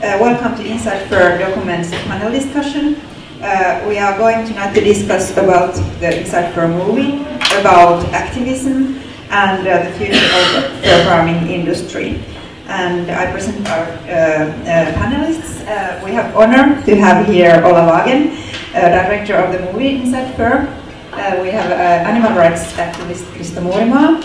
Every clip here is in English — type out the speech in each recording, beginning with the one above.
Welcome to Inside Fur Documents panel discussion. We are going tonight to discuss about the Inside Fur movie, about activism, and the future of the fur farming industry. And I present our panelists. We have honor to have here Ola Wagen, director of the movie Inside Fur. We have animal rights activist Krista Muurimaa,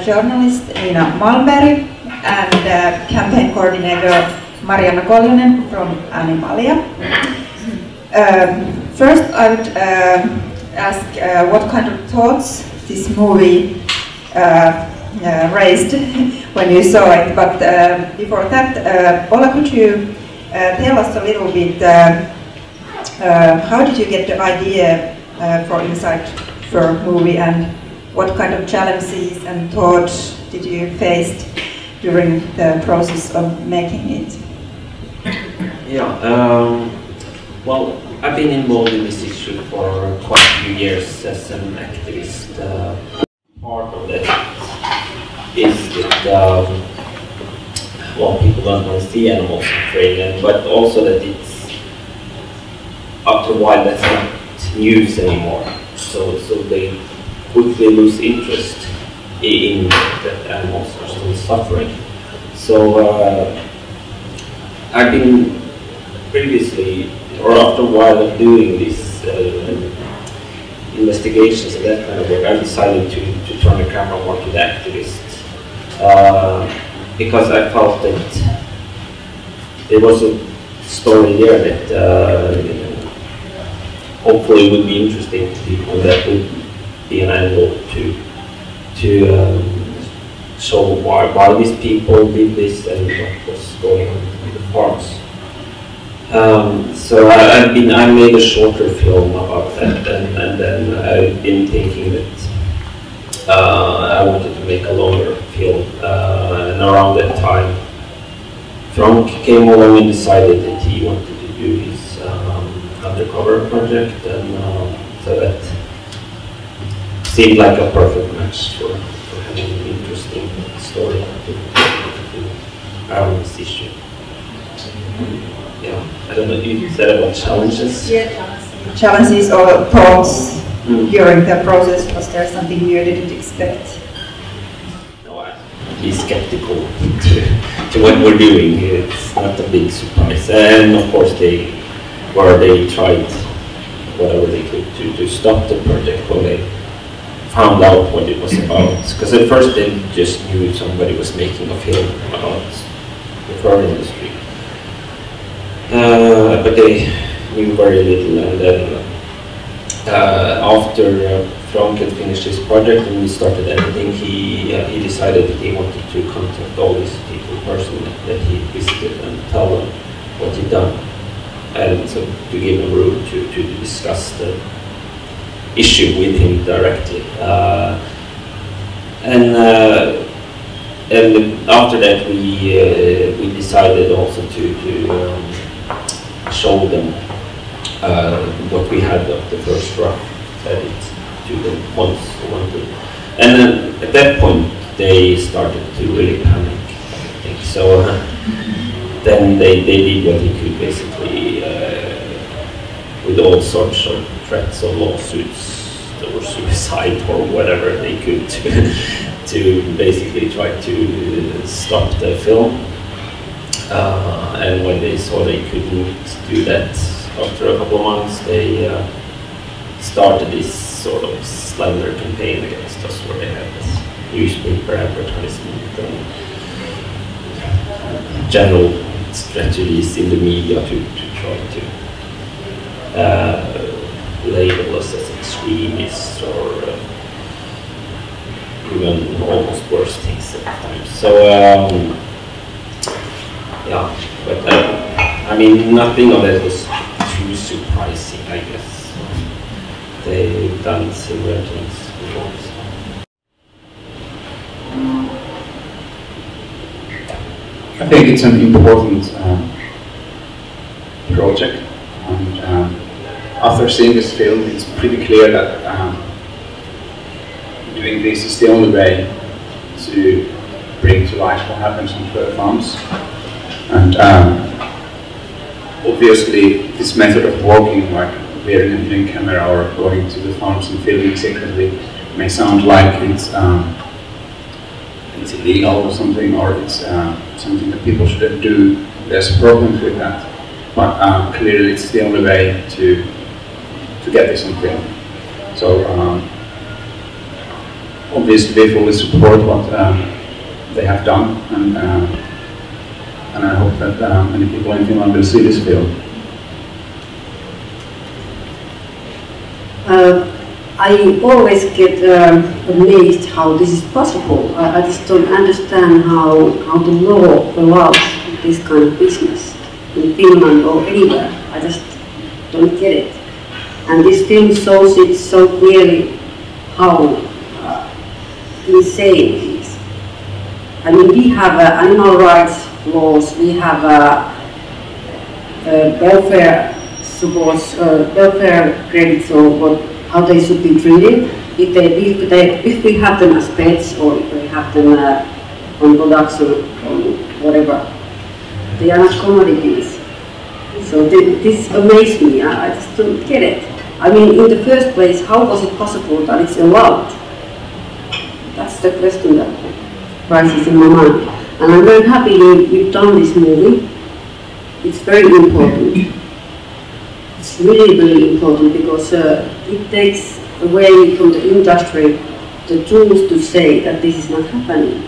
journalist Nina Malmberg, and campaign coordinator Marianna Koljonen from Animalia. First, I would ask what kind of thoughts this movie raised when you saw it. But before that, Ola, could you tell us a little bit how did you get the idea for Inside Fur movie, and what kind of challenges and thoughts did you face during the process of making it? Yeah, well, I've been involved in this issue for quite a few years as an activist. Part of that is that, well, people don't want to see animals suffering, but also that it's, after a while, that's not news anymore. So they quickly lose interest in that animals are still suffering. So I've been previously, or after a while of doing these investigations and that kind of work, I decided to turn the camera more to the activists, because I felt that there was a story there that hopefully would be interesting to people, that would be an angle to show why these people did this and what was going on with the farms. So I made a shorter film about that, and then I've been thinking that I wanted to make a longer film, and around that time Frank came along and decided that he wanted to do his undercover project, and so that seemed like a perfect match for having an interesting story around this issue. Yeah, I don't know if you said about challenges. Yeah, challenges or thoughts during the process. Was there something you didn't expect? No, I'd be skeptical to what we're doing. It's not a big surprise, and of course they tried whatever they could to stop the project when they found out what it was about. Because at first they just knew somebody was making a film about the fur industry. But they knew very little, and then after Frank had finished his project and we started editing, he decided that he wanted to contact all these people personally that he visited and tell them what he'd done, and so to give him room to discuss the issue with him directly. And after that we decided also to show them what we had of the first rough edit to them once they wanted. And then at that point they started to really panic, I think. So then they did what they could, basically, with all sorts of threats of lawsuits or suicide or whatever they could to basically try to stop the film. And when they saw they couldn't do that, after a couple of months, they started this sort of slander campaign against us, where they had this newspaper advertisement and general strategies in the media to try to label us as extremists, or even almost worse things at times. So yeah, but I mean, nothing of that was too surprising, I guess. They've done similar things before. I think it's an important project, and after seeing this film, it's pretty clear that doing this is the only way to bring to light what happens on fur farms. And obviously, this method of walking, like wearing a hidden camera or going to the farms and filming secretly, may sound like it's illegal or something, or it's something that people shouldn't do. There's problems with that, but clearly it's the only way to get this on film. So obviously we fully support what they have done, and I hope that many people in Finland will see this film. I always get amazed how this is possible. I just don't understand how the law allows this kind of business in Finland or anywhere. I just don't get it. And this film shows it so clearly how insane it is. I mean, we have animal rights laws, we have welfare supports, welfare credits, or how they should be treated. If we have them as pets, or if we have them on production or whatever, they are not commodities. So this amazed me. I just don't get it. I mean, in the first place, how was it possible that it's allowed? That's the question that rises in my mind. And I'm very happy you've done this movie. It's very important. It's really, really important because it takes away from the industry the tools to say that this is not happening.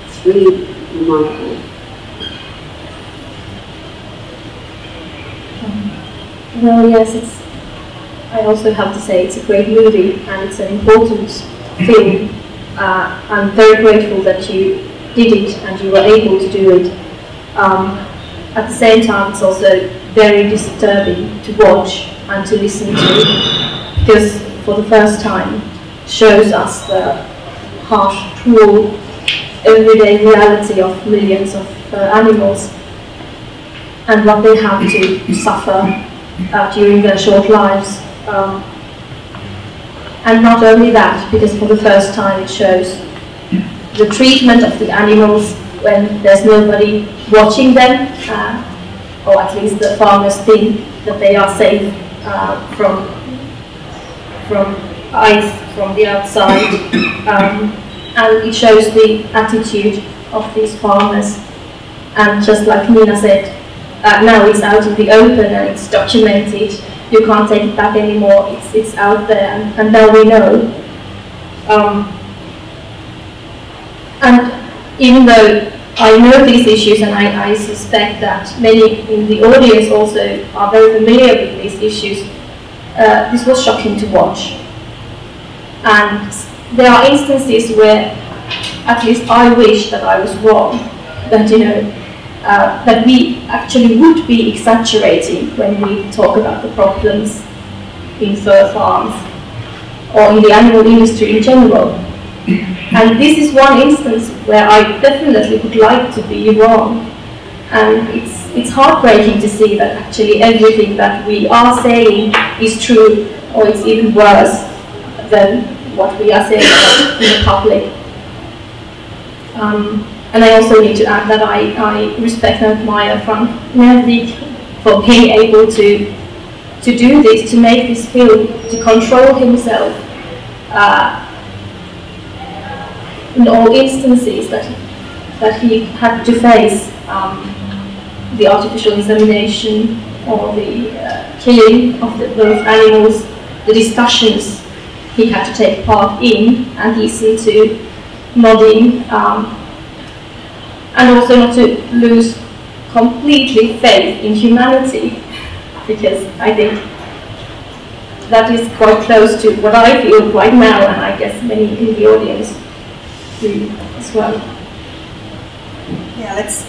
It's really remarkable. Well, yes, I also have to say it's a great movie and it's an important film. I'm very grateful that you did it and you were able to do it. At the same time, it's also very disturbing to watch and to listen to, because for the first time shows us the harsh, cruel, everyday reality of millions of animals and what they have to suffer during their short lives. And not only that, because for the first time it shows the treatment of the animals when there's nobody watching them, or at least the farmers think that they are safe from ice from the outside, and it shows the attitude of these farmers. And just like Nina said, now it's out in the open and it's documented. You can't take it back anymore. It's out there, and now we know. And even though I know these issues, and I suspect that many in the audience also are very familiar with these issues, this was shocking to watch. And there are instances where at least I wish that I was wrong, that that we actually would be exaggerating when we talk about the problems in fur farms or in the animal industry in general. And this is one instance where I definitely would like to be wrong. And it's heartbreaking to see that actually everything that we are saying is true, or it's even worse than what we are saying in the public. And I also need to add that I respect and admire Frank Nervik for being able to do this, to make this film, to control himself in all instances that he had to face the artificial insemination or the killing of those animals, the discussions he had to take part in and listen to, nodding, and also not to lose completely faith in humanity, because I think that is quite close to what I feel right now, and I guess many in the audience do as well. Yeah, let's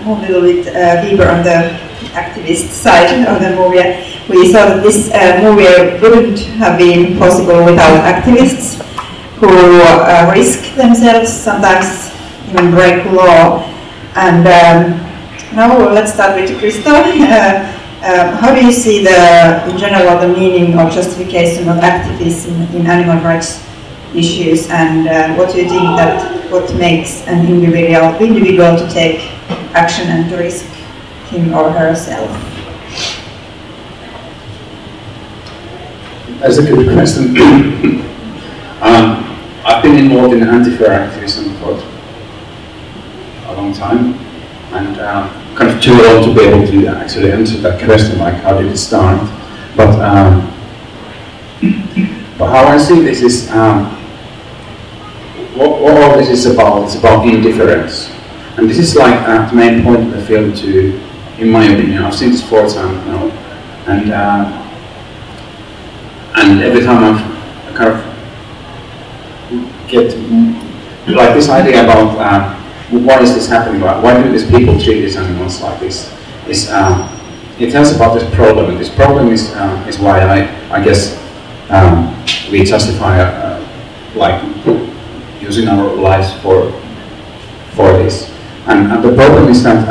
move a little bit deeper on the activist side of the movie. We saw that this movie wouldn't have been possible without activists who risk themselves, sometimes even break law. And now let's start with Krista. How do you see in general, the meaning or justification of activism in animal rights issues, and what do you think that what makes an individual to take action and to risk him or herself? That's a good question. I've been involved in anti-fur activism for a long time, and kind of too old to be able to actually answer that question, like how did it start. But how I see this is, what all this is about, it's about indifference. And this is like the main point of the film too, in my opinion. I've seen this 4 times now, and every time I kind of get like this idea about why is this happening, why do these people treat these animals like this, it tells about this problem, and this problem is why I guess we justify like using our lives for this. And the problem is that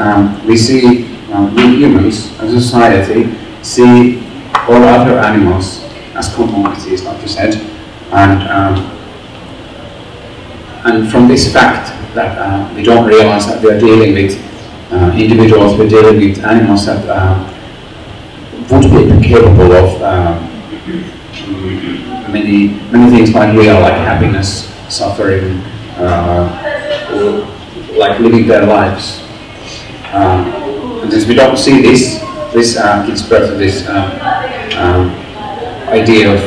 we see, we humans as a society see all other animals as commodities, like you said, and from this fact that we don't realize that we are dealing with individuals, we're dealing with animals that would be capable of many things like we are, like happiness, suffering, like living their lives. And since we don't see this gives birth to this idea of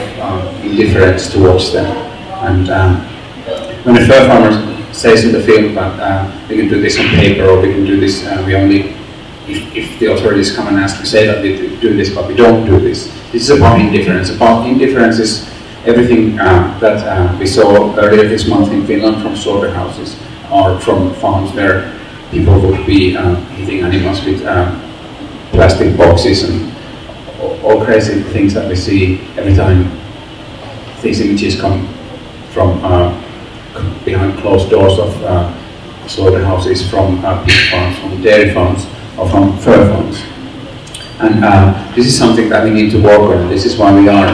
indifference towards them. And when a fur farmer says in the film that we can do this on paper, or we can do this, we only, if the authorities come and ask, we say that we do this, but we don't do this. This is about indifference. About indifference is everything that we saw earlier this month in Finland from slaughterhouses, or from farms where people would be eating animals with plastic boxes and all crazy things that we see every time these images come from behind closed doors of slaughterhouses, from pig farms, from dairy farms, or from fur farms. And this is something that we need to work on. This is why we are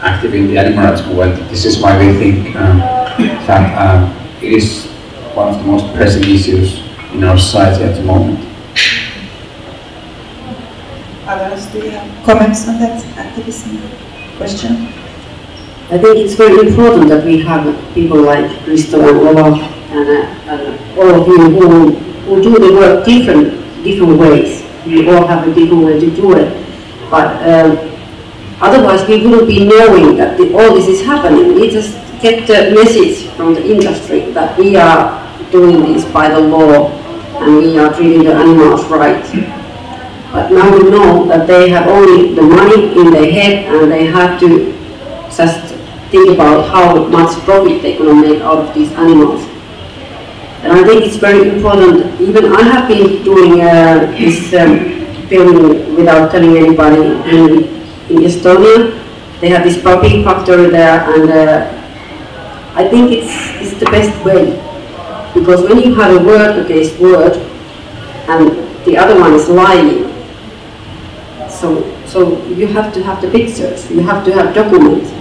active in the animal rights movement. This is why we think that it is one of the most pressing issues in our society at the moment. Others, do you have comments on that activism question? I think it's very important that we have people like Risto and Olaf and all of you who do the work different ways. We all have a different way to do it, but otherwise we wouldn't be knowing that all this is happening. We just get the message from the industry that we are doing this by the law and we are treating the animals right. But now we know that they have only the money in their head and they have to just think about how much profit they're going to make out of these animals. And I think it's very important. Even I have been doing this filming without telling anybody in Estonia. They have this puppy factory there, and I think it's the best way. Because when you have a word against word, and the other one is lying, so you have to have the pictures, you have to have documents.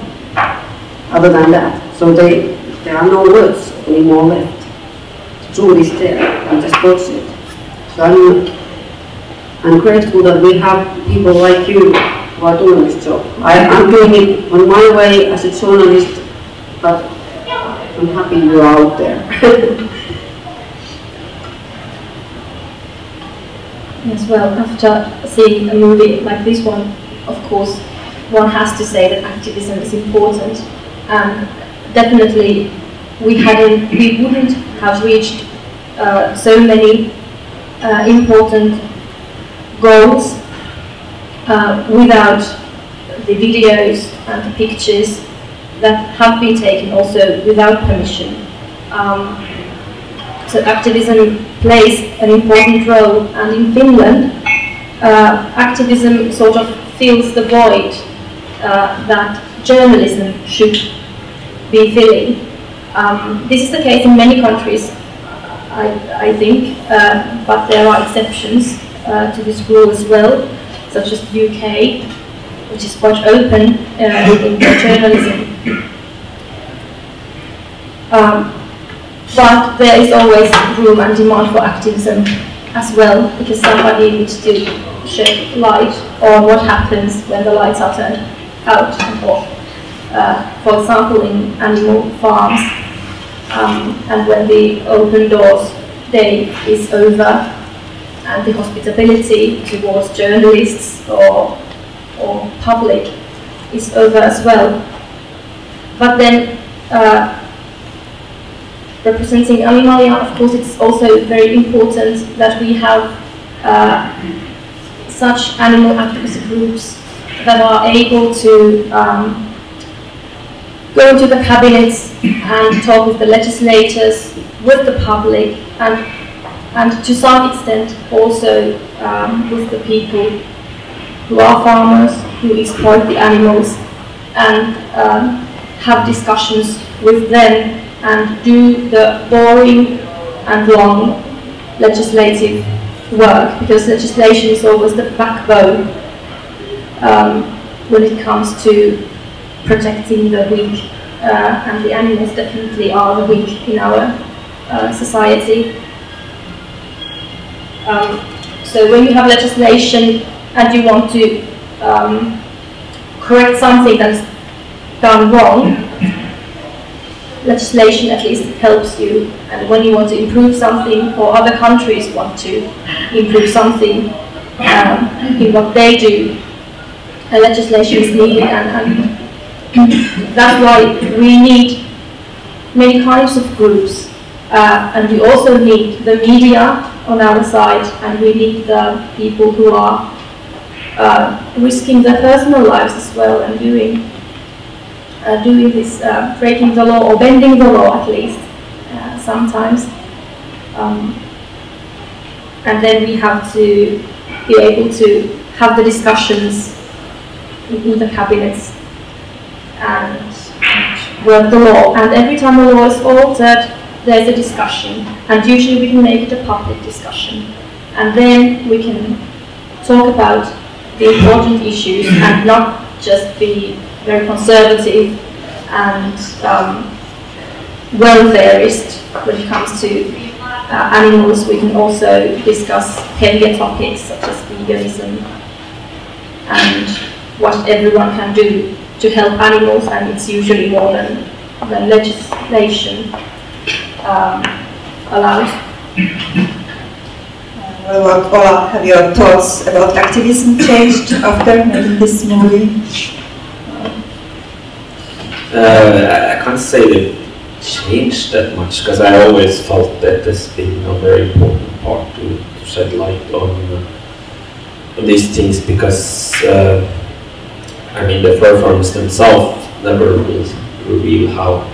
Other than that, so there are no words anymore left. The truth is there, and just watch it. So I'm grateful that we have people like you who are doing this job. I'm doing it on my way as a journalist, but I'm happy you are out there. Yes, well, after seeing a movie like this one, of course, one has to say that activism is important. And definitely we wouldn't have reached so many important goals without the videos and the pictures that have been taken also without permission. So activism plays an important role, and in Finland activism sort of fills the void that journalism should be filling. This is the case in many countries, I think, but there are exceptions to this rule as well, such as the UK, which is quite open in their journalism. But there is always room and demand for activism as well, because somebody needs to shed light on what happens when the lights are turned out and off. For example, in animal farms, and when the open doors day is over, and the hospitality towards journalists or public is over as well. But then, representing Animalia, of course, it's also very important that we have such animal advocacy groups that are able to go into the cabinets and talk with the legislators, with the public, and to some extent also with the people who are farmers, who exploit the animals, and have discussions with them and do the boring and long legislative work, because legislation is always the backbone when it comes to protecting the weak, and the animals definitely are the weak in our society. So when you have legislation and you want to correct something that's done wrong, legislation at least helps you. And when you want to improve something, or other countries want to improve something in what they do, legislation is needed, and that's why we need many kinds of groups, and we also need the media on our side, and we need the people who are risking their personal lives as well and doing this, breaking the law or bending the law at least sometimes. And then we have to be able to have the discussions in the cabinets and work the law. And every time the law is altered, there's a discussion, and usually we can make it a public discussion. And then we can talk about the important issues and not just be very conservative and welfareist when it comes to animals. We can also discuss heavier topics such as veganism and what everyone can do to help animals, and it's usually more than legislation allows. Well, Ola, have your thoughts about activism changed after making this movie? I can't say they've changed that much, because I always felt that there's been a very important part to shed light on these things, because I mean, the fur farms themselves never will reveal how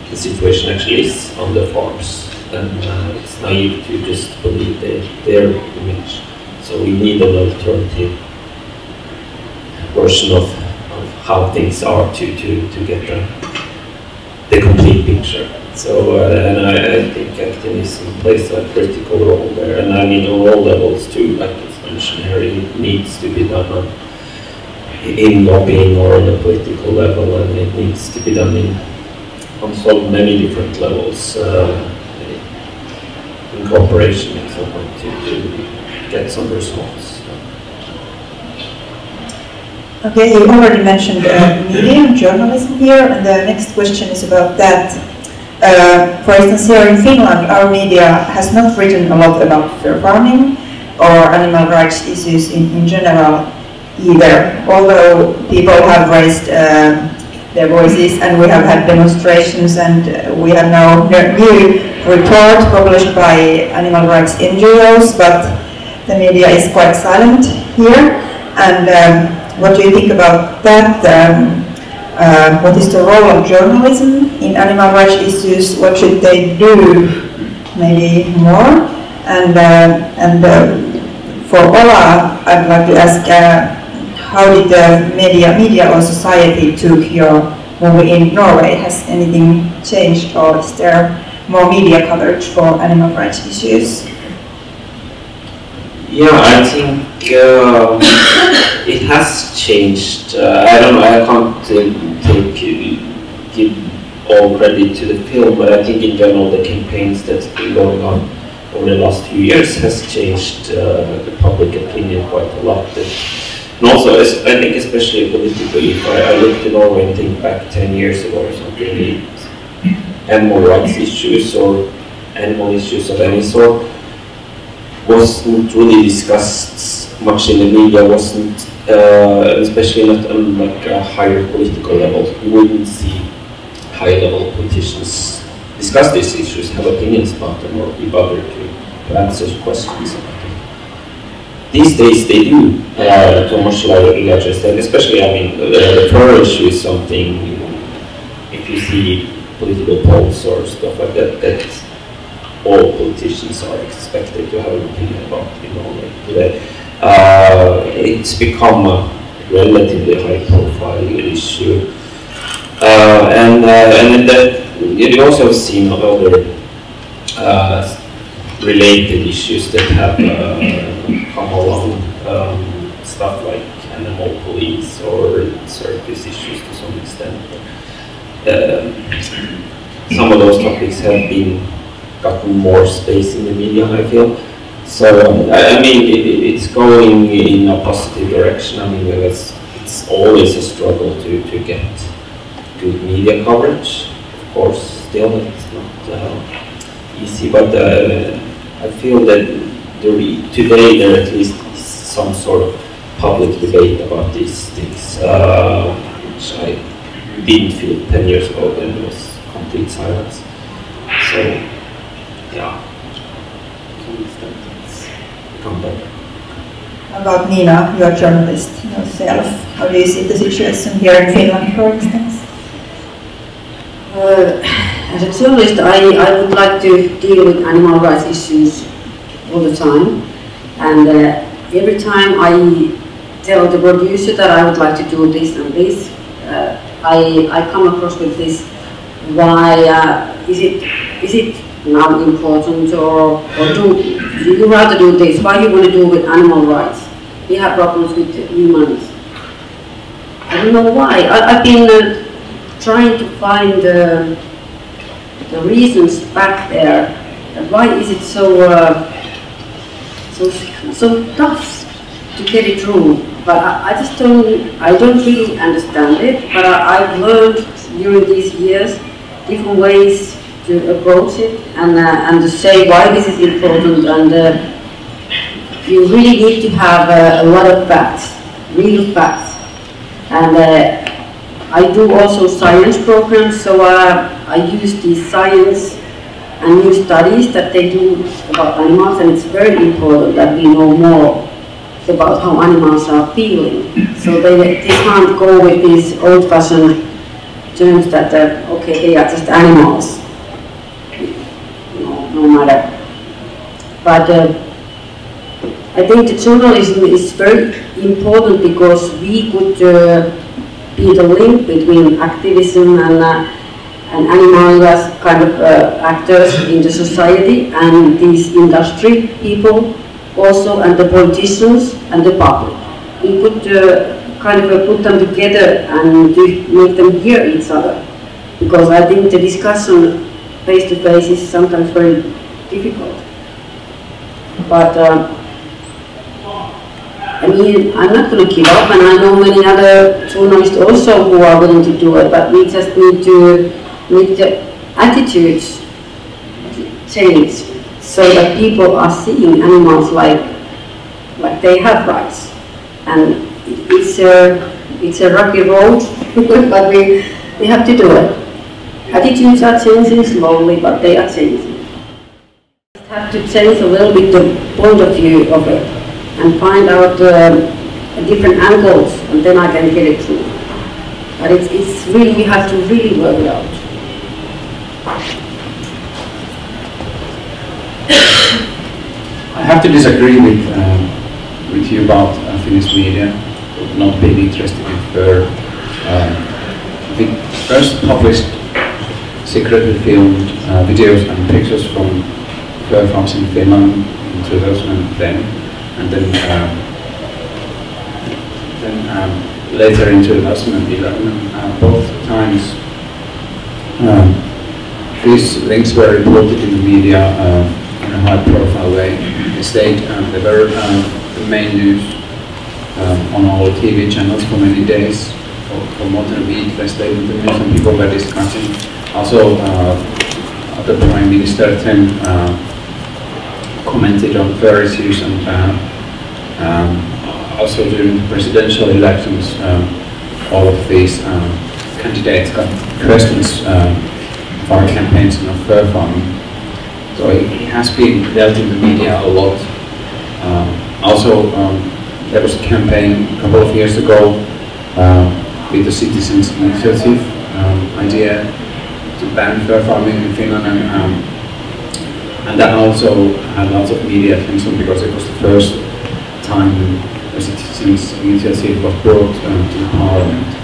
the situation actually is on the farms, and it's naive to just believe their image. So we need an alternative version of how things are to get the complete picture. So and I think activism plays a critical role there, and I mean on all levels too, like it's mentioned here, it needs to be done in lobbying or on a political level, and it needs to be done on so many different levels in cooperation and so on to get some results. Okay, you already mentioned media and journalism here, and the next question is about that. For instance, here in Finland, our media has not written a lot about fur farming or animal rights issues in general either, although people have raised their voices, and we have had demonstrations, and we have now a new report published by animal rights NGOs, but the media is quite silent here. And what do you think about that? What is the role of journalism in animal rights issues? What should they do maybe more? And for Ola, I'd like to ask, how did the media or society took your movie in Norway? Has anything changed, or is there more media coverage for animal rights issues? Yeah, I think it has changed. I don't know, I can't give all credit to the film, but I think in general the campaigns that's been going on over the last few years has changed the public opinion quite a lot. And also, I think especially politically, if I look to Norway and think back 10 years ago or something, animal rights issues or animal issues of any sort wasn't really discussed much in the media, wasn't, especially not on like a higher political level. You wouldn't see high-level politicians discuss these issues, have opinions about them, or be bothered to answer questions about them. These days they do, to a much larger extent, especially, I mean, the fur issue is something, if you see political polls or stuff like that, that all politicians are expected to have an opinion about, today. It's become a relatively high-profile issue. And then that you also have seen other related issues that have come along, stuff like animal police or circus issues to some extent. Some of those topics have gotten more space in the media, I feel. So I mean, it's going in a positive direction. I mean, it's always a struggle to get good media coverage. Of course, still it's not easy, but I feel that today there at least is some sort of public debate about these things, which I didn't feel 10 years ago when there was complete silence. So, yeah, to some extent it's become better. About Nina, you're a journalist yourself. How do you see the situation here in Finland, for instance? As a journalist, I would like to deal with animal rights issues all the time, and every time I tell the producer that I would like to do this and this, I come across with this: why is it now important, or do you rather do this? Why you want to do with animal rights? We have problems with humans. I don't know why. I've been trying to find the reasons back there. Why is it so tough to get it through? But I just don't really understand it. But I've learned during these years different ways to approach it and to say why this is important. And you really need to have a lot of facts, real facts. And I do also science programs, so I use these science and new studies that they do about animals, and it's very important that we know more about how animals are feeling. So they can't go with these old-fashioned terms that, okay, they are just animals, no matter. But I think the journalism is very important because we could be the link between activism and animal as kind of actors in the society, and these industry people also, and the politicians and the public. We could kind of put them together and make them hear each other, because I think the discussion face to face is sometimes very difficult. But I mean, I'm not going to give up, and I know many other journalists also who are willing to do it, but we just need to make the attitudes change so that people are seeing animals like they have rights. And it's a rocky road, but we have to do it. Attitudes are changing slowly, but they are changing. We have to change a little bit the point of view of it, and find out different angles, and then I can get it through. But it's really, we have to really work it out. I have to disagree with you about Finnish media not being interested in fur. I think first published secretly filmed videos and pictures from fur farms in Finland in 2010, and then later in 2011. Both times These links were reported in the media in a high-profile way. They were the main news on all TV channels for many days. For more than a week, they stayed in the news, and people were discussing. Also, the Prime Minister then commented on various issues, and also during the presidential elections, all of these candidates got questions for our campaigns on fur farming. So it has been dealt in the media a lot. Also, there was a campaign a couple of years ago with the Citizens Initiative idea to ban fur farming in Finland, and that also had lots of media attention because it was the first time the Citizens Initiative was brought to the Parliament.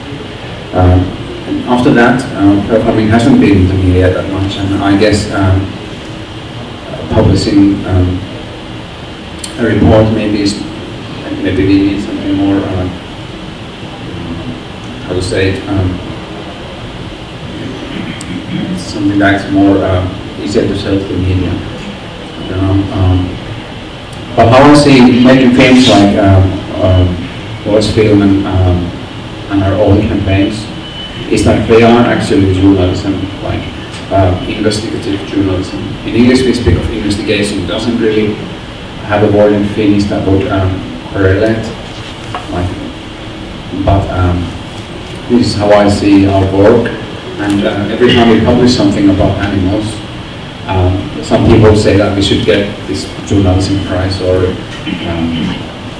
And after that, fur farming hasn't been in the media that much, and I guess publishing a report maybe we need something more, how to say it, something that's more easier to sell to the media. I don't know. But how I see making films like voice film and our own campaigns is that they are actually journalism, like investigative journalism. In English we speak of investigation. It doesn't really have a word in Finnish that would correlate. But this is how I see our work. And every time we publish something about animals, some people say that we should get this journalism prize or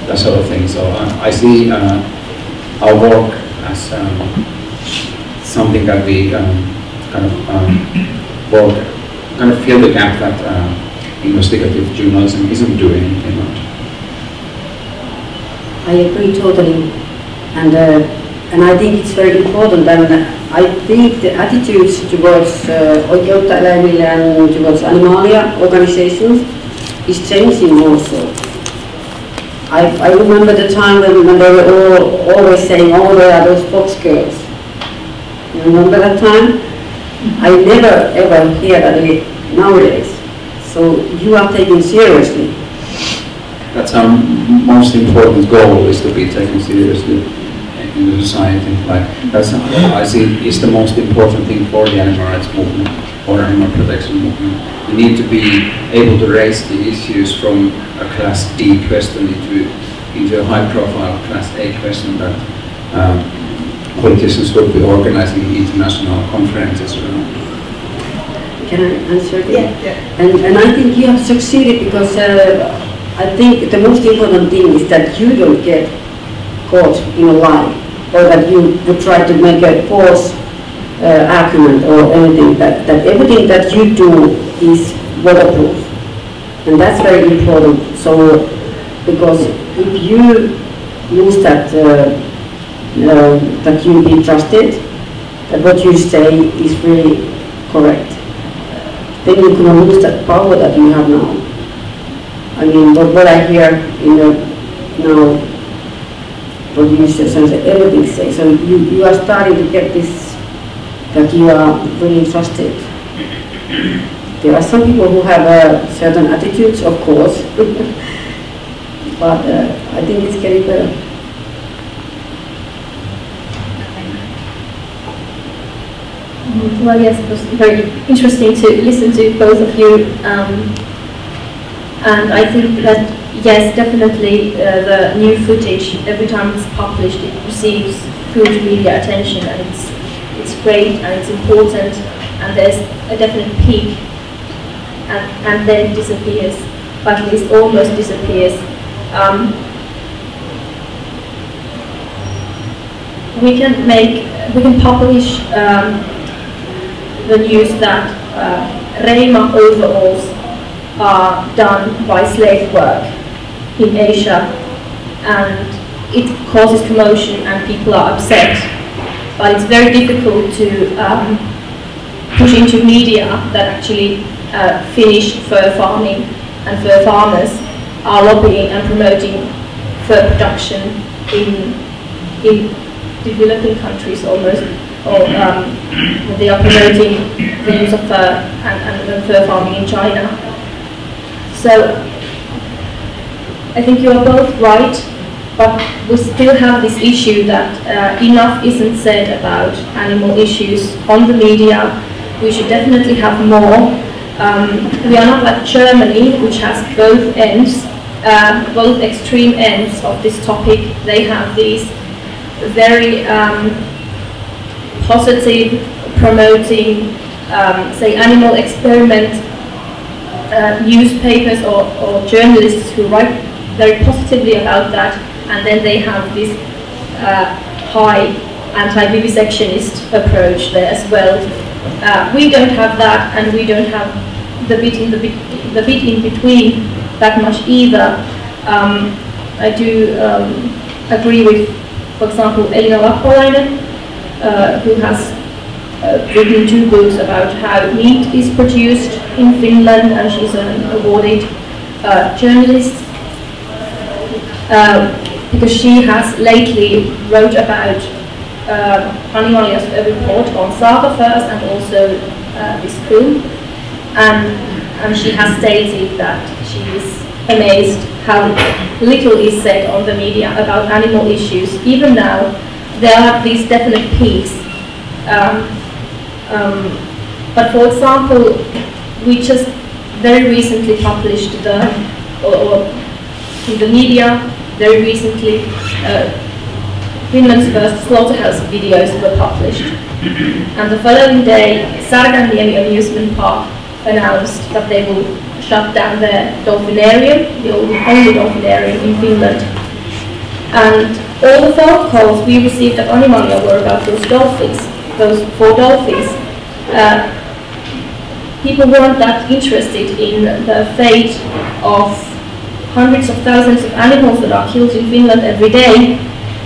that sort of thing. So I see our work as something that we kind of fill the gap that investigative journalism isn't doing in Finland. I agree totally, and I think it's very important, and I think the attitudes towards oikeutta eläimille and towards animalia organizations is changing also. I remember the time when they were all always saying, oh, there are those fox girls. You remember that time? I never ever hear that nowadays. So you are taken seriously. That's our most important goal, is to be taken seriously in the society. Like that's I see is the most important thing for the animal rights movement or animal protection movement. We need to be able to raise the issues from a Class D question into a high-profile Class A question that politicians will be organizing international conferences around. Can I answer that? Yeah. And I think you have succeeded because I think the most important thing is that you don't get caught in a lie, or that you would try to make a false argument or anything. That everything that you do is waterproof, and that's very important. So, because if you lose that that you be trusted, that what you say is really correct, then you're going to lose that power that you have now. I mean, what I hear now, producers and everything say, so you are starting to get this, that you are really trusted. There are some people who have certain attitudes, of course, but I think it's getting better. Well, yes, it was very interesting to listen to both of you, and I think that, yes, definitely the new footage, every time it's published, it receives huge media attention, and it's great and it's important, and there's a definite peak, and then it disappears, or at least almost disappears. We can publish the news that Reima overalls are done by slave work in Asia, and it causes commotion and people are upset. But it's very difficult to push into media that actually Finnish fur farming and fur farmers are lobbying and promoting fur production in developing countries almost. or they are promoting the use of fur and fur farming in China. So I think you are both right, but we still have this issue that enough isn't said about animal issues on the media. We should definitely have more. We are not like Germany, which has both ends, both extreme ends of this topic. They have these very positive, promoting, say, animal experiment newspapers or journalists who write very positively about that, and then they have this high anti-vivisectionist approach there as well. We don't have that, and we don't have the bit in between that much either. I do agree with, for example, Elina, who has written 2 books about how meat is produced in Finland, and she's an awarded journalist, because she has lately wrote about Animalia's report on saga furs and also this film, and she has stated that she is amazed how little is said on the media about animal issues. Even now, there are these definite peaks. But for example, we just very recently published or in the media very recently Finland's first slaughterhouse videos were published, and the following day Särkänniemi Amusement Park announced that they will shut down their dolphinarium, the only dolphinarium in Finland. And all the phone calls we received at Animalia were about those dolphins, those 4 dolphins. People weren't that interested in the fate of hundreds of thousands of animals that are killed in Finland every day,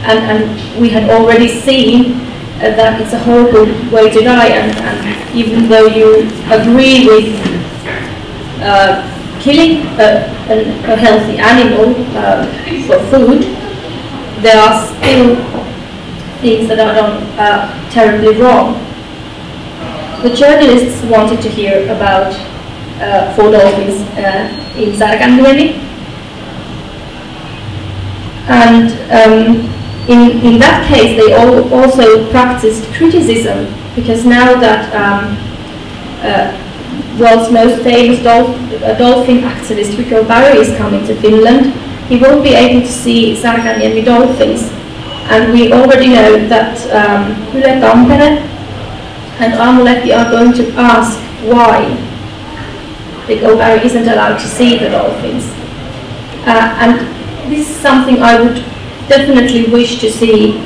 and we had already seen that it's a horrible way to die, and even though you agree with killing a healthy animal for food, there are still things that are done terribly wrong. The journalists wanted to hear about 4 dolphins in Särkänniemi, and in that case they also practiced criticism, because now that world's most famous dolphin activist Rico Barry is coming to Finland, he won't be able to see Särkänniemi dolphins, and we already know that Yle Tampere and Aamulehti are going to ask why Rico Barry isn't allowed to see the dolphins. And this is something I would definitely wish to see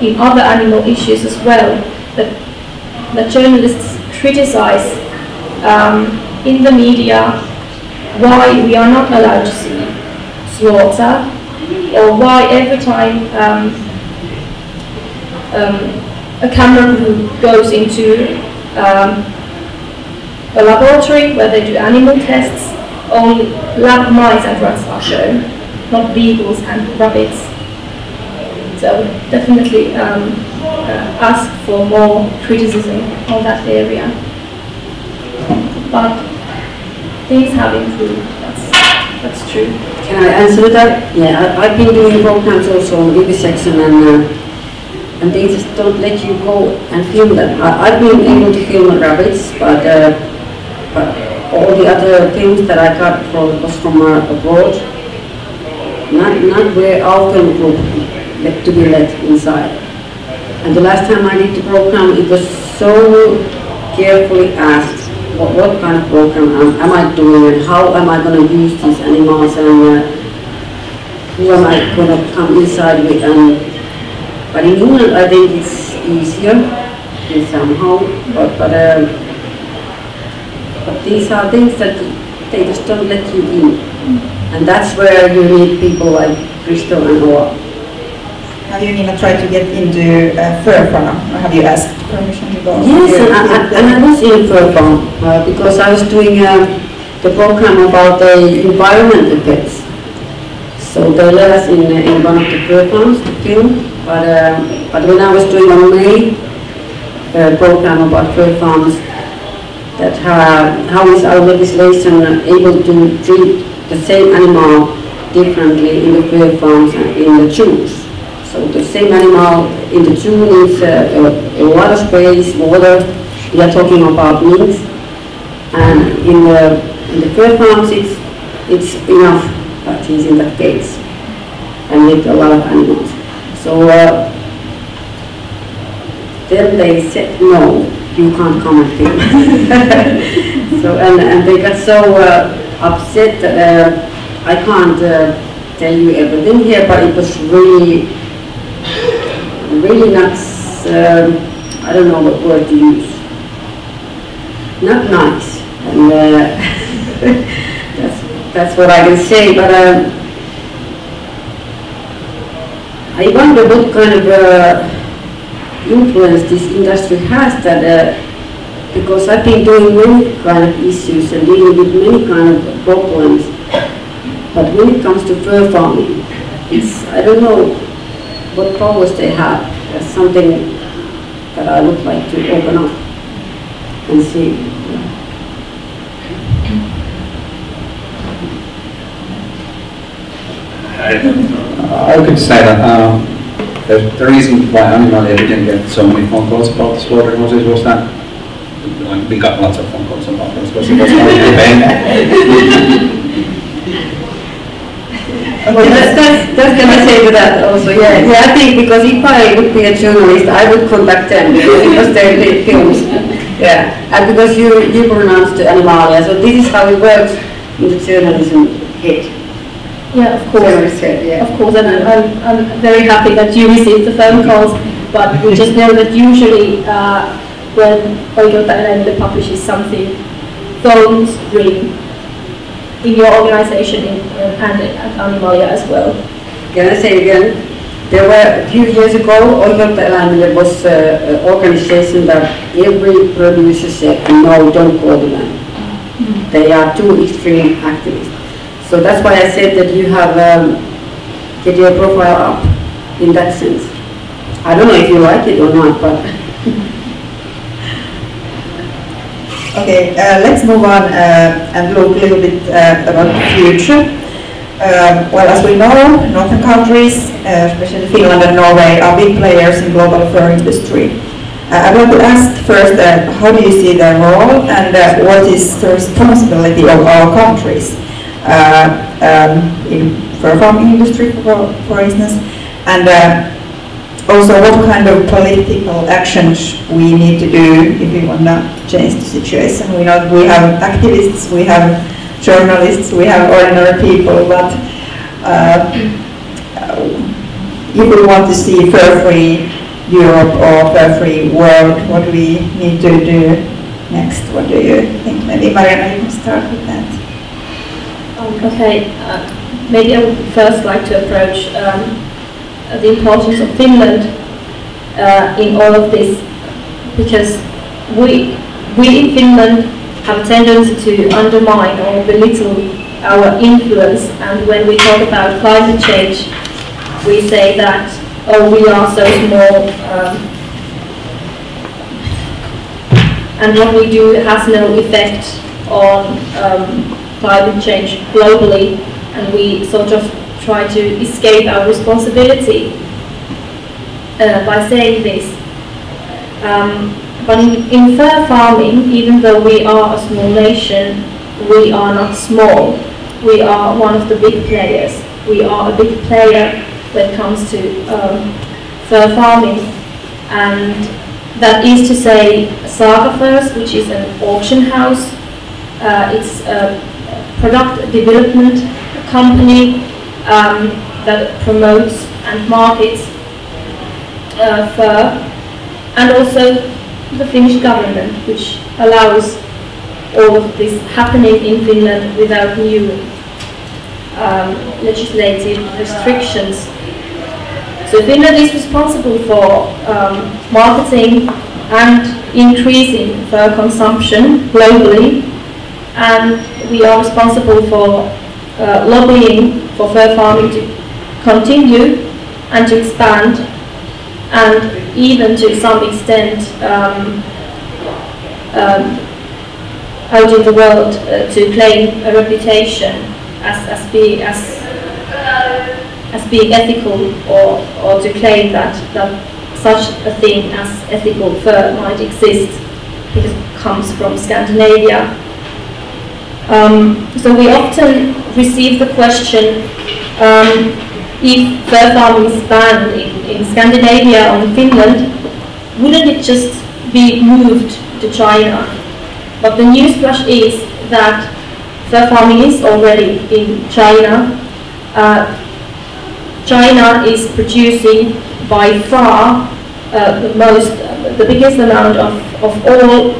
in other animal issues as well, that journalists criticize in the media why we are not allowed to see slaughter, or why every time a camera crew goes into a laboratory where they do animal tests, only lab mice and rats are shown, not beagles and rabbits. So definitely ask for more criticism on that area. But things have improved, that's true. Can I answer that? Yeah, I've been doing programs also on vivisection, and they just don't let you go and film them. I've been able to film rabbits, but all the other films that I got was from abroad. Not where our film group to be let inside. And the last time I did the program, it was so carefully asked what kind of program am I doing, and how am I going to use these animals, and who am I going to come inside with. But in England, I think it's easier somehow. But these are things that they just don't let you in. And that's where you need people like Crystal and Oa. Have you, Nina, tried to get into fur farm, or have you asked permission to go? Yes, and I was in fur farm because I was doing the program about the environment effects. So they let us in one of the fur farms to film, but when I was doing on May, program about fur farms, that how is our legislation able to treat the same animal differently in the fur farms and in the zoos. So the same animal in the zoo needs a lot of space, water. We are talking about minks, and in the fur farms it's enough that he's in that cage and with a lot of animals. So then they said, no, you can't come and film. So and they got so upset that I can't tell you everything here, but it was really not, I don't know what word to use, not nice, and that's what I can say, but I wonder what kind of influence this industry has, that because I've been doing many kind of issues and dealing with many kind of problems, but when it comes to fur farming, I don't know what powers they have. That's something that I would like to open up and see. I could say that the reason why Animalia didn't get so many phone calls about the slaughter horses was that we got lots of phone calls about this because it was not really Well, that's going to say to that also, yeah. I think because if I would be a journalist, I would contact them because they did films. Yeah, and because you pronounced Animalia, so this is how it works in the journalism head. Yeah, of course. Yeah. Of course, and I'm very happy that you received the phone calls, but we just know that usually when Oikeutta publishes something, phones ring in your organization and at Animalia as well. Can I say again? There were a few years ago, Oikeutta was an organization that every producer said, no, don't call them. They are too extreme activists. So that's why I said that you have get your profile up in that sense. I don't know if you like it or not, but okay, let's move on and look a little bit about the future. Well, as we know, northern countries, especially Finland and Norway, are big players in global fur industry. I'd like to ask first, how do you see their role, and what is the responsibility of our countries in fur farming industry, for instance, and also what kind of political actions we need to do if we want to change the situation. We know we have activists, we have journalists, we have ordinary people, but if we want to see fur-free Europe or fur-free world, what do we need to do next? What do you think? Maybe Mariana, you can start with that. Okay, maybe I would first like to approach the importance of Finland in all of this, because we in Finland have a tendency to undermine or belittle our influence, and when we talk about climate change, we say that, oh, we are so small, and what we do has no effect on climate change globally, and we sort of try to escape our responsibility by saying this. But in fur farming, even though we are a small nation, we are not small. We are one of the big players. We are a big player when it comes to fur farming, and that is to say Saga Furs, which is an auction house. It's a product development company that promotes and markets fur, and also the Finnish government, which allows all of this happening in Finland without new legislative restrictions. So Finland is responsible for marketing and increasing fur consumption globally, and we are responsible for lobbying for fur farming to continue and to expand, and even to some extent out in the world to claim a reputation as being ethical, or to claim that such a thing as ethical fur might exist. It comes from Scandinavia. So we often receive the question, if fur farming is banned in Scandinavia or in Finland, wouldn't it just be moved to China? But the newsflash is that fur farming is already in China. China is producing by far the biggest amount of all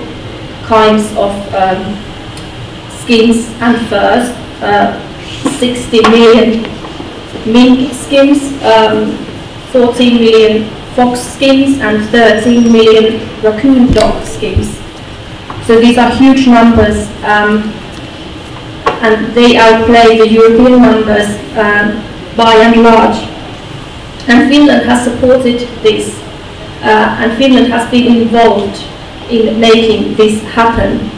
kinds of skins and furs, 60 million mink skins, 14 million fox skins, and 13 million raccoon dog skins. So these are huge numbers, and they outplay the European numbers by and large. And Finland has supported this, and Finland has been involved in making this happen.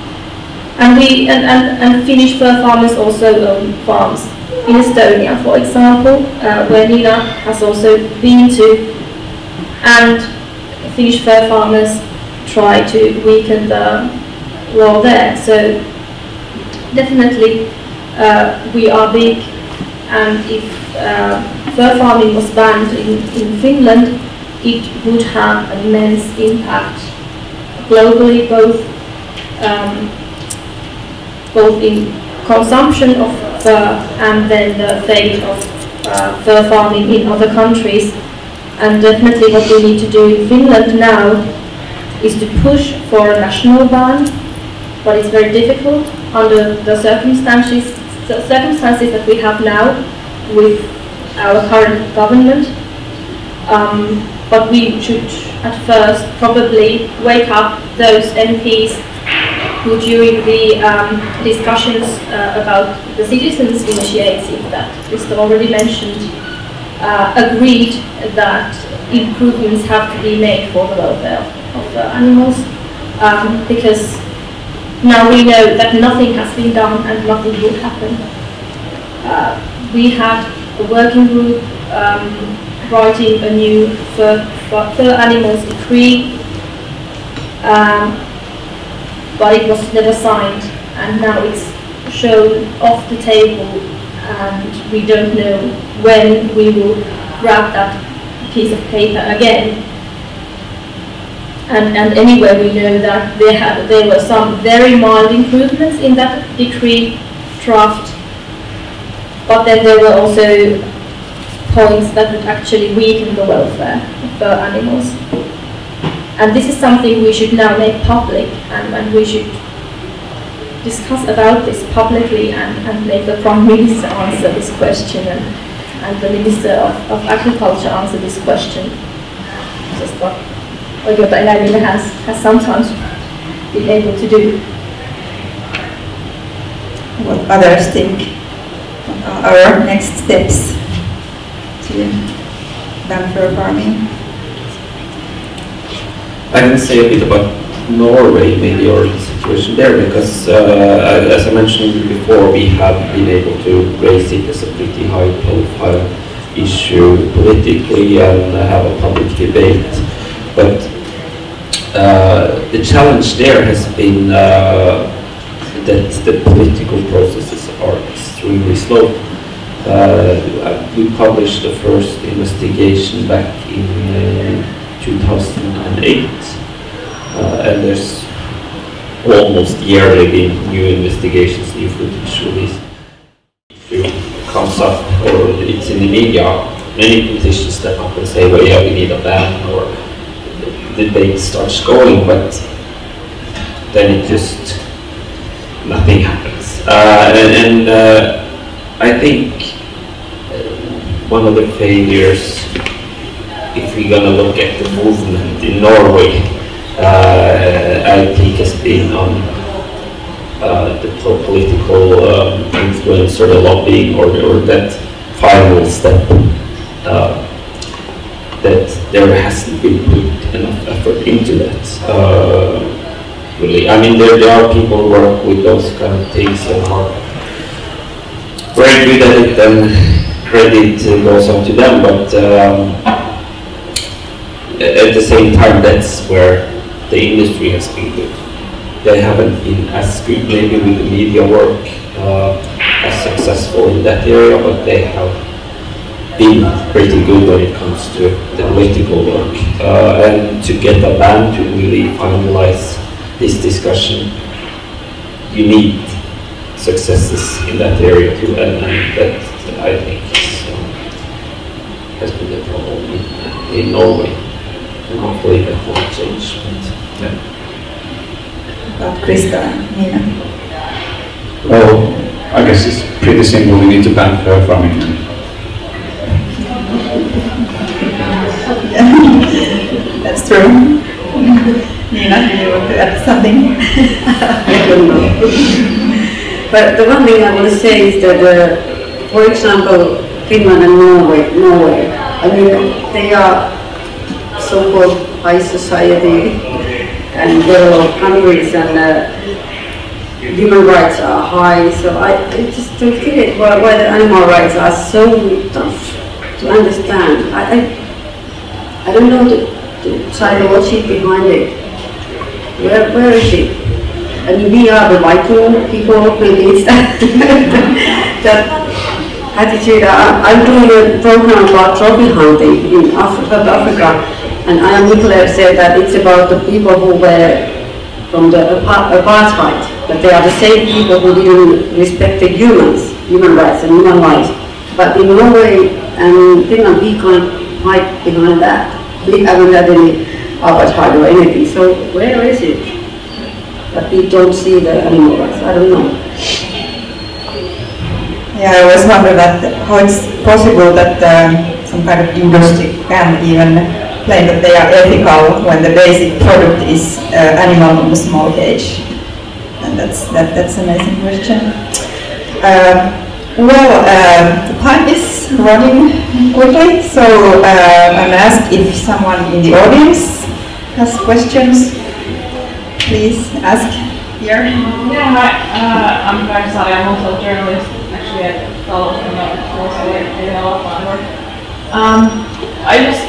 And Finnish fur farmers also own farms in Estonia, for example, where Nina has also been to, and Finnish fur farmers try to weaken the law there. So definitely we are big, and if fur farming was banned in Finland, it would have an immense impact globally, both in consumption of fur and then the fate of fur farming in other countries. And definitely what we need to do in Finland now is to push for a national ban, but it's very difficult under the circumstances that we have now with our current government. But we should at first probably wake up those MPs who during the discussions about the citizens' initiative that Krista already mentioned agreed that improvements have to be made for the welfare of the animals, because now we know that nothing has been done and nothing will happen. We had a working group writing a new fur animals decree, but it was never signed, and now it's shown off the table, and we don't know when we will grab that piece of paper again. And anyway, we know that there were some very mild improvements in that decree draft, but then there were also points that would actually weaken the welfare of fur animals. And this is something we should now make public, and we should discuss about this publicly and make the Prime Minister answer this question, and the Minister of Agriculture answer this question. Just what oikeutta has sometimes been able to do. What others think are our next steps to ban fur farming? I can say a bit about Norway, maybe, or the situation there, because as I mentioned before, we have been able to raise it as a pretty high-profile issue politically and have a public debate. But the challenge there has been that the political processes are extremely slow. We published the first investigation back in 2008, and there's almost yearly been new investigations, new footage released. If it comes up or it's in the media, many politicians step up and say, well, yeah, we need a ban, or the debate starts going, but then it just, nothing happens. I think one of the failures, if we're going to look at the movement in Norway, I think has been on the political influence or the lobbying or that final step that there hasn't been put enough effort into that. Really, I mean, there are people who work with those kind of things and are very good at it, and credit goes on to them. But at the same time, that's where the industry has been good. They haven't been as good maybe with the media work, as successful in that area, but they have been pretty good when it comes to the political work. And to get a ban to really finalize this discussion, you need successes in that area too, and that I think has been the problem in Norway, and hopefully that will change. But, yeah. About Krista and Nina. Well, I guess it's pretty simple. We need to ban fur farming. That's true. Nina, do you want to add something? I don't know. But the one thing I want to say is that, for example, Finland and Norway, I mean, they are so-called high society and developed countries, and human rights are high. So I just don't get it why the animal rights are so tough to understand. I don't know the psychology behind it. Where is it? I mean, we are the Viking people, maybe it's that, that attitude. I'm doing a program about trophy hunting in South Africa, and I am Nicola said that it's about the people who were from the apartheid, that they are the same people who didn't respect the human rights and human lives. But in Norway and Finland, we can't hide behind that. We haven't had any apartheid or anything. So where is it that we don't see the animal rights? I don't know. Yeah, I always wonder that how it's possible that some kind of industry can even claim that they are ethical when the basic product is animal in a small cage. And that's an amazing question. The time is running quickly, so I'm asked if someone in the audience has questions. Please ask here. Yeah, hi. I'm Kari Sari. I'm also a journalist, actually at Talouskanava, also at elokuvan. I just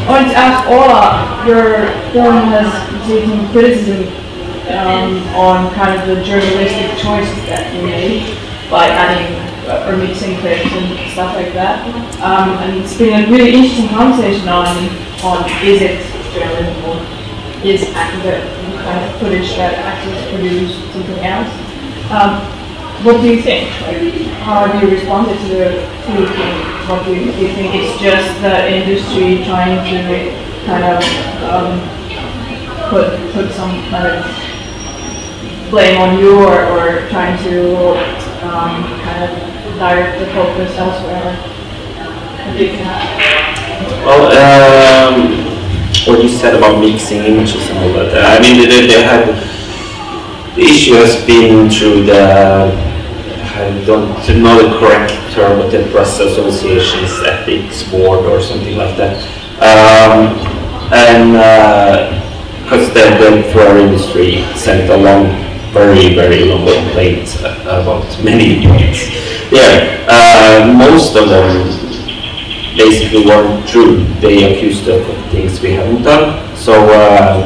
wanted to ask Ola, your film has received some criticism on kind of the journalistic choices that you made by adding or mixing clips and stuff like that. And it's been a really interesting conversation on is it journalism or is the kind of footage that actors produce something else. What do you think? Like, how have you responded to the thing? What do you think it's just the industry trying to kind of put some kind of blame on you, or trying to kind of direct the focus elsewhere? What do you think? Well, what you said about mixing images and all that. I mean, the issue has been through the, I don't know the correct term, but the Press Association's ethics board or something like that. And because the fur industry sent a very long complaint about many units. Yeah, most of them basically weren't true. They accused us of things we haven't done. So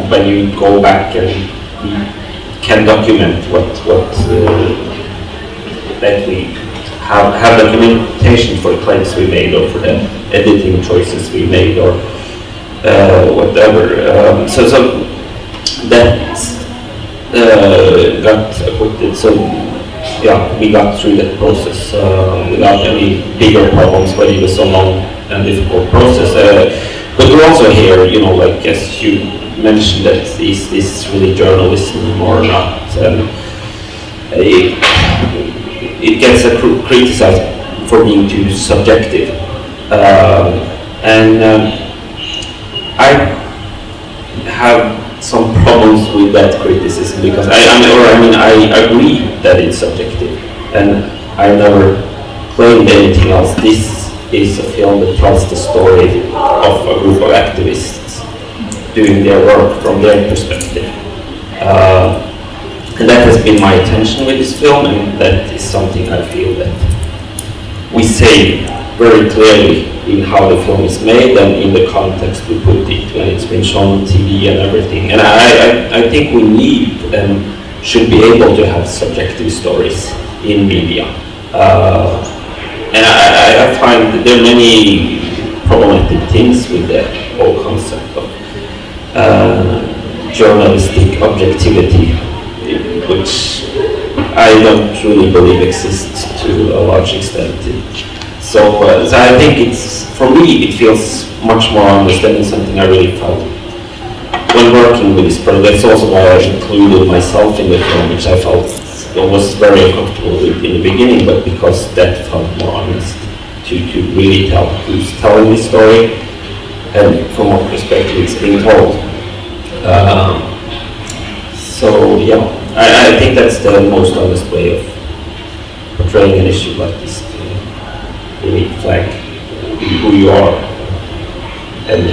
when you go back and can document what that we have documentation for the claims we made, or for the editing choices we made, or whatever. So that got acquitted. So yeah, we got through that process without any bigger problems, but it was a long and difficult process. But we also hear, like as you mentioned, that is this really journalism or not? It gets criticized for being too subjective, and I have some problems with that criticism, because I agree that it's subjective, and I never claimed anything else. This is a film that tells the story of a group of activists doing their work from their perspective. And that has been my intention with this film, and that is something I feel that we say very clearly in how the film is made and in the context we put it when it's been shown on TV and everything. And I think we need and should be able to have subjective stories in media. And I find that there are many problematic things with the whole concept of journalistic objectivity, which I don't really believe exists to a large extent. So I think it's, for me, it feels much more understanding, something I really felt when working with this project. That's also why I included myself in the film, which I felt was very uncomfortable with in the beginning, but because that felt more honest to really tell who's telling the story and from what perspective it's being told. So yeah, I think that's the most honest way of portraying an issue like this, to really flag who you are and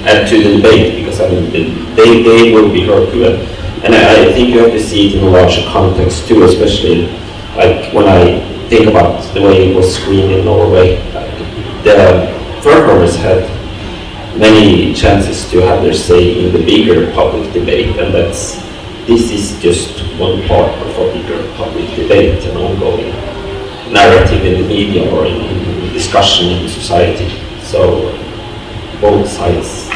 add to the debate, because I mean they will be heard too. And I think you have to see it in a larger context too, especially like when I think about the way it was screened in Norway. The performers had many chances to have their say in the bigger public debate, and this is just one part of a bigger public debate, an ongoing narrative in the media or in discussion in society. So both sides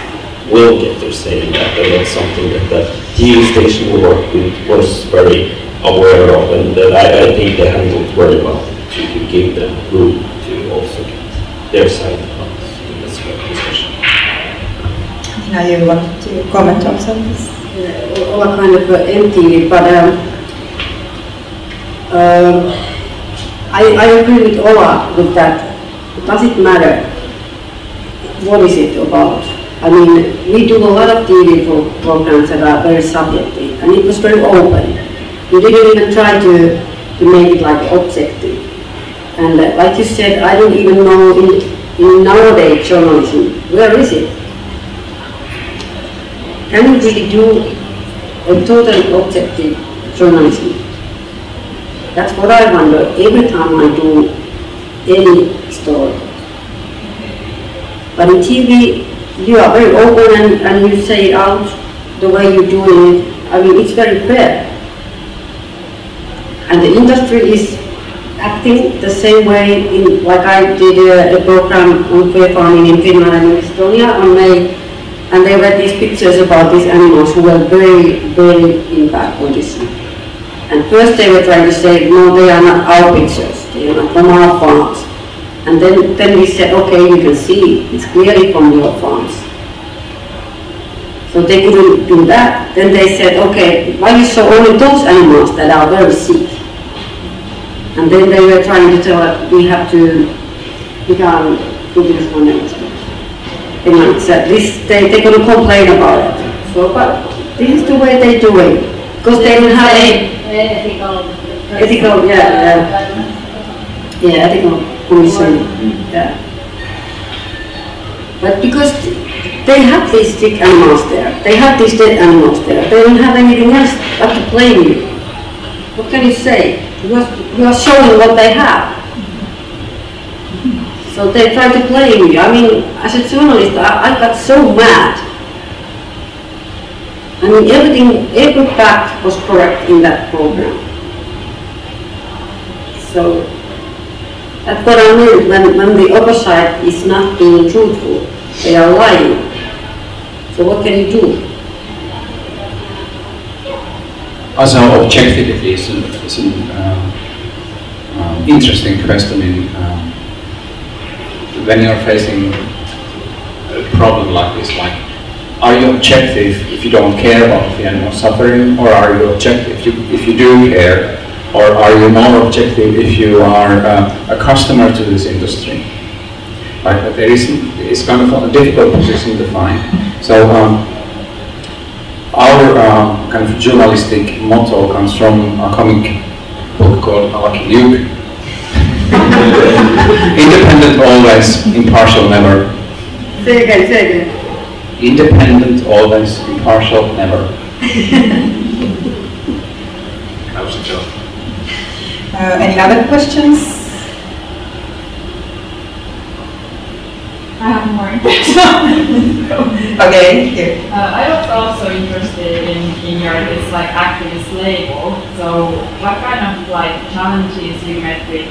will get their say in that, and that's something that the TV station we work with was very aware of, and that I think they handled very well to give them room to also get their side in this discussion. Now you wanted to comment also on this? All kind of empty, but I agree with Ola with that. Does it matter? What is it about? I mean, we do a lot of TV programs that are very subjective, and it was very open. We didn't even try to make it like objective. And like you said, I don't even know in nowadays journalism, where is it? Can you really do a totally objective journalism? That's what I wonder every time I do any story. But in TV, you are very open and you say it out the way you do it. I mean, it's very fair. And the industry is acting the same way, like I did a program on fair farming in Finland and in Estonia on May, and there were these pictures about these animals who were very, very in bad condition. And first they were trying to say, no, they are not our pictures, they are not from our farms. And then we said, okay, you can see, it's clearly from your farms. So they couldn't do that. Then they said, okay, why you show only those animals that are very sick? And then they were trying to tell us we can't do this one else. Finland said they're going to complain about it. So, but this is the way they do it. Because they don't have ethical, ethical commission. Yeah. But because they have these sick animals there, they have these dead animals there, they don't have anything else but to blame you. What can you say? You are showing what they have. So they try to blame you. I mean, as a journalist, I got so mad. I mean, every fact was correct in that program. So that's what I mean when the other side is not being truthful. They are lying. So what can you do? Also, objectivity is an interesting question when you're facing a problem like this. Like, are you objective if you don't care about the animal suffering, or are you objective if you do care, or are you more objective if you are a customer to this industry? Like, it's kind of a difficult position to find. So our kind of journalistic motto comes from a comic book called Luke. Independent always, impartial never. Say again. Independent always, impartial never. How's the job? Any other questions? I have more. Okay, here. I was also interested in your this like activist label. So what kind of like challenges you met with,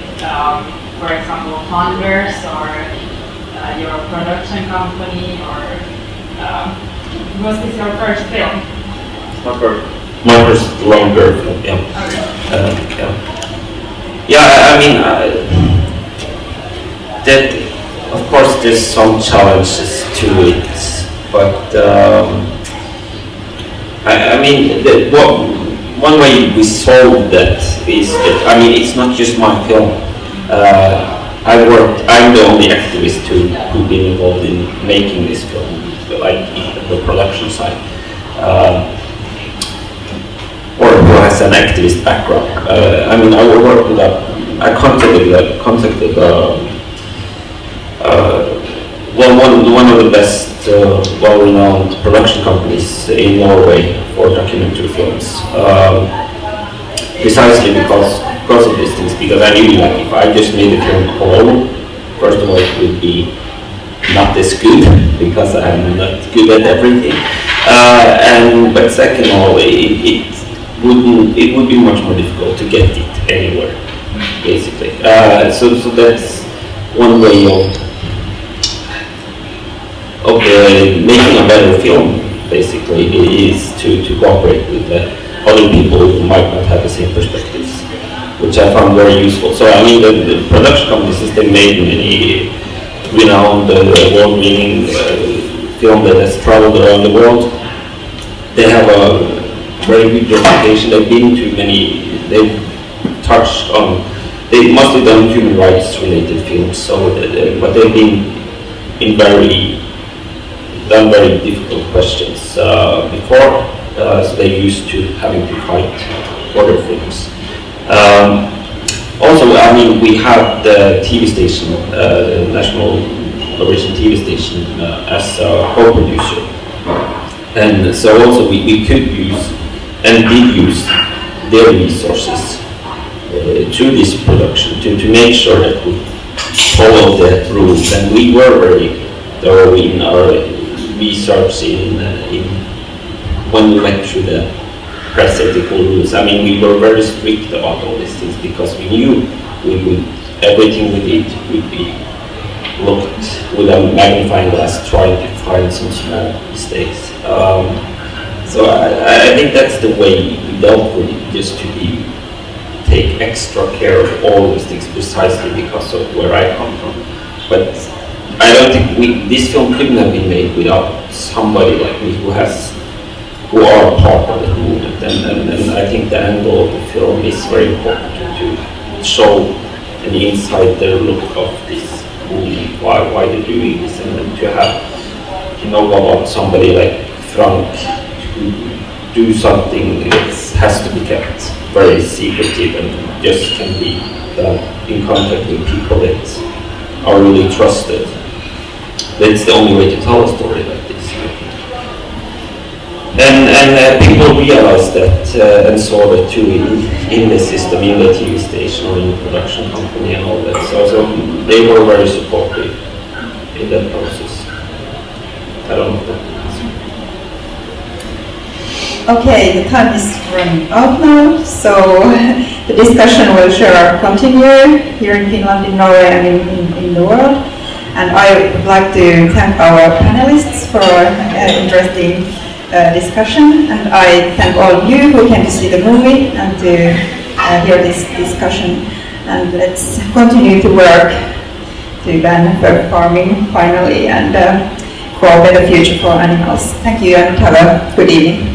for example, funders or your production company, or was this your first film? My first longer film, yeah. Okay. Yeah, I mean, that, of course, there's some challenges to it, but I mean, one way we solve that is that, I mean, it's not just my film. I'm the only activist who's been involved in making this film, like the production side, or who has an activist background. I mean, I work with I contacted one of the best well-renowned production companies in Norway for documentary films. Precisely because of these things, because I knew, like, if I just made a film alone, first of all, it would be not as good because I'm not good at everything, but second of all, it would be much more difficult to get it anywhere, basically. So that's one way of making a better film, basically, is to cooperate with other people who might not have the same perspectives, which I found very useful. So I mean, the production companies, they made many renowned, award-winning film that has traveled around the world. They have a very good reputation. They've been to many. They've touched on. They've mostly done human rights related films. So, but they've been in done very difficult questions before. So they're used to having to fight for their films. Also, I mean, we have the TV station, the National Norwegian TV station, as a co-producer, and so also we could use and did use their resources to this production to make sure that we follow the rules, and we were very thorough in our research when we went through the press ethical rules. I mean, we were very strict about all these things because we knew everything we did would be looked with a magnifying glass, trying to find some small mistakes. So I think that's the way we dealt with it, just to take extra care of all these things, precisely because of where I come from. But I don't think this film couldn't have been made without somebody like me who are part of the movement, and I think the angle of the film is very important to show an insider look of this movement, why they're doing this, and then to have about somebody like Frank who do something that has to be kept very secretive and just can be in contact with people that are really trusted. That's the only way to tell a story like this. And people realized that and saw that too in the system, in the TV station or in the production company and all that. So they were very supportive in that process. I don't know if that answers. Okay, the time is running out now, so the discussion will sure continue here in Finland, in Norway, and in the world. And I would like to thank our panelists for interesting discussion, and I thank all of you who came to see the movie and to hear this discussion. And let's continue to work to ban fur farming finally and for a better future for animals. Thank you and have a good evening.